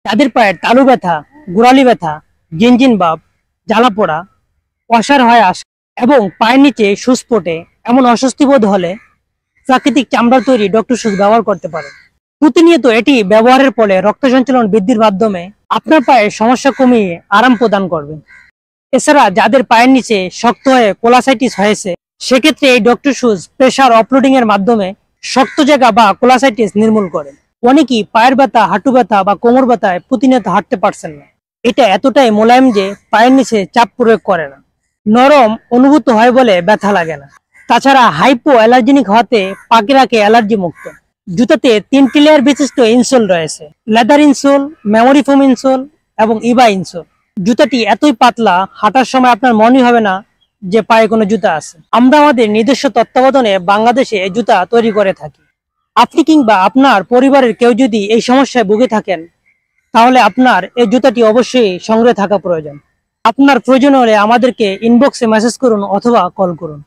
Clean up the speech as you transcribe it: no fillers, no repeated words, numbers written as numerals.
যাদের পায়ের তালু ব্যথা, গোড়ালি ব্যথা, জিনজিন ভাব, জ্বালা পোড়া, অসাড় হয়ে আসে এবং পায়ের নিচে সুচ ফোটে, এমন অস্বস্তি বোধ হলে প্রাকৃতিক চামড়ার তৈরি ডক্টর সুজ ব্যবহার করতে পারেন। প্রতিনিয়ত এটি ব্যবহারের ফলে রক্ত সঞ্চালন বৃদ্ধির মাধ্যমে আপনার পায়ের সমস্যা কমিয়ে আরাম প্রদান করবে। এছাড়া যাদের পায়ের নিচে শক্ত হয়ে কোলাসাইটিস হয়েছে, সেক্ষেত্রে এই ডক্টর সুজ প্রেসার অফলোডিং এর মাধ্যমে শক্ত জায়গা বা কোলাসাইটিস নির্মূল করে। অনেকেই পায়ের ব্যথা, হাঁটু ব্যথা বা কোমর ব্যথায় প্রতিনিয়ত হাঁটতে পারছেন না। এটা এতটাই মোলায়েম যে পায়ের নিচে চাপ প্রয়োগ করে না, নরম অনুভূত হয় বলে ব্যথা লাগে না। তাছাড়া হাইপো অ্যালার্জেনিক হতে পাকে রাখে অ্যালার্জি মুক্ত। জুতাতে 3টি লেয়ার বিশিষ্ট ইনসোল রয়েছে: leather insole, memory foam insole এবং ইবা ইনসোল। জুতাটি এতই পাতলা, হাঁটার সময় আপনার মনেই হবে না যে পায়ে কোনো জুতা আছে। আমরা আমাদের নিজস্ব তত্ত্বাবধানে বাংলাদেশে এই জুতা তৈরি করে থাকি। আপনি কিংবা আপনার পরিবারের কেউ যদি এই সমস্যায় ভুগে থাকেন, তাহলে আপনার এই জুতাটি অবশ্যই সংগ্রহে থাকা প্রয়োজন। আপনার প্রয়োজন হলে আমাদেরকে ইনবক্সে মেসেজ করুন অথবা কল করুন।